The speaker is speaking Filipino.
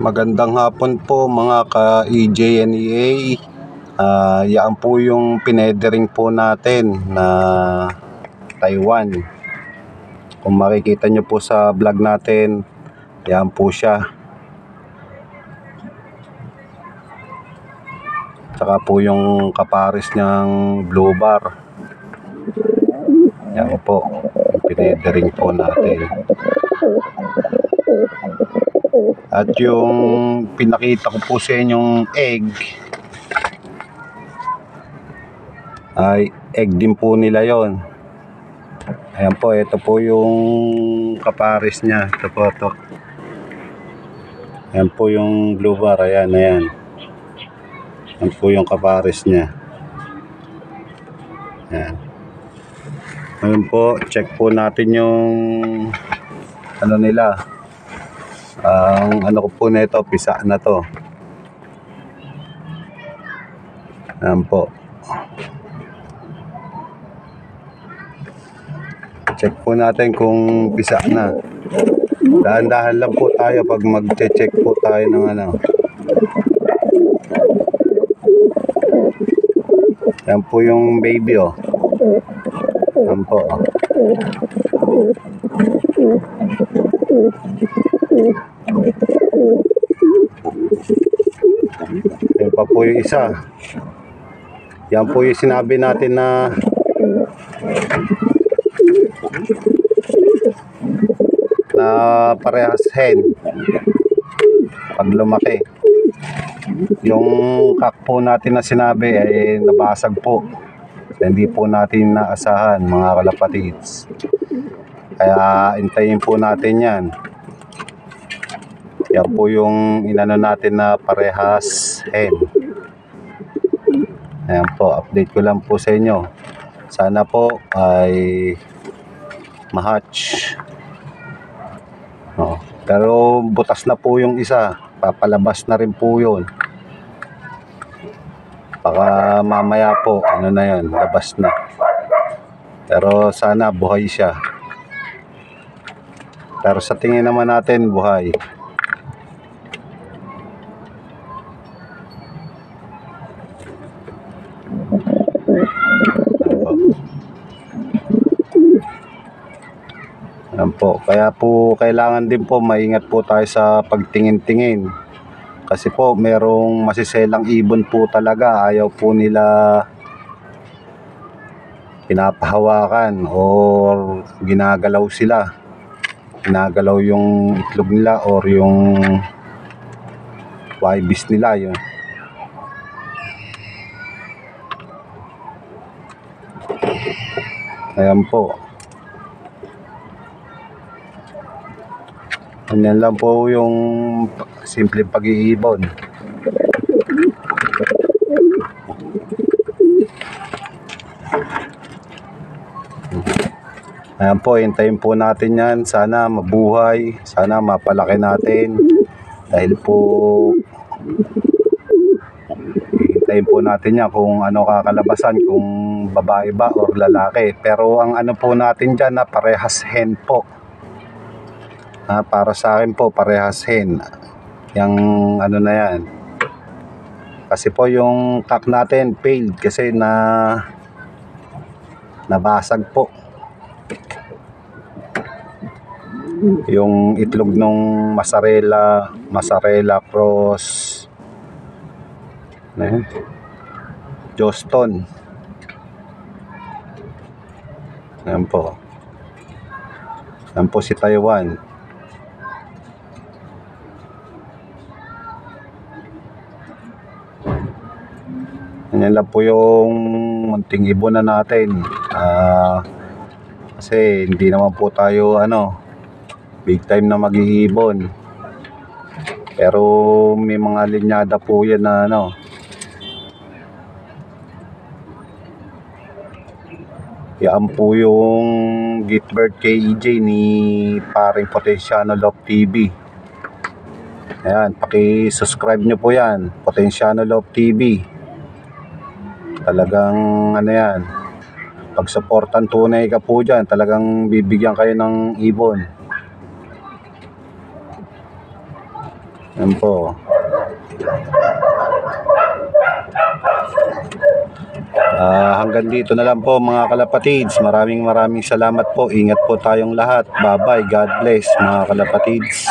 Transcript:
Magandang hapon po mga ka-EJNEA. Yan po yung pinedering po natin na Taiwan. Kung makikita nyo po sa vlog natin, yan po siya. Saka po yung kapares niyang blue bar. Yan po, yung pinedering po natin. At yung pinakita ko po sa inyong egg ay egg din po nila yon. Ayan po, ito po yung kapares niya. Ito po ito. Ayan po yung blue bar. Ayan, ayan. Ayan po yung kapares niya. Ayan. Ngayon po, check po natin yung ano nila. Ang ano ko po nito, pisa na to. Ayan po. Check po natin kung pisa na. Dahan-dahan lang po tayo pag mag-check po tayo ng ano. Ayan po yung baby oh. Ayan po oh. Ayan pa po yung isa. Yan po yung sinabi natin na parehas hen pag lumaki. Yung kak po natin na sinabi ay nabasag po. Hindi po natin naasahan mga kalapatids. Kaya intayin po natin yan. Yan po yung inano natin na parehas hen. Ayan po, update ko lang po sa inyo. Sana po ay ma-hatch. Pero butas na po yung isa. Papalabas na rin po yun. Baka mamaya po, ano na yun, labas na. Pero sana buhay siya. Pero sa tingin naman natin, buhay. Ayan po. Kaya po kailangan din po maingat po tayo sa pagtingin-tingin. Kasi po merong masiselang ibon po talaga. Ayaw po nila pinapahawakan or ginagalaw sila. Ginagalaw yung itlog nila or yung YBs nila. Yun. Ayan po. Ganyan lang po yung simple pag-iibon. Ayan po, hintayin po natin yan. Sana mabuhay, sana mapalaki natin. Dahil po hintayin po natin yan kung ano kakalabasan, kung babae ba or lalaki. Pero ang ano po natin dyan na parehas hen po. Para sa akin po parehas hen. Yang ano na yan. Kasi po yung kak natin failed kasi nabasag po. Yung itlog nung Mozzarella cross Johnston. Ayan po. Ayan po si Taiwan. Yan lang po yung munting ibon na natin. Kasi hindi naman po tayo big time na mag-iibon. Pero may mga linyada po yan na yan po yung gift bird KEJ ni paring Potensiano Love TV. Ayan, paki-subscribe nyo po yan, Potensiano Love TV. Talagang yan, pag-supportan tunay ka po dyan, talagang bibigyan kayo ng ibon. Yan po. Hanggang dito na lang po mga kalapatids. Maraming salamat po. Ingat po tayong lahat. Bye bye. God bless mga kalapatids.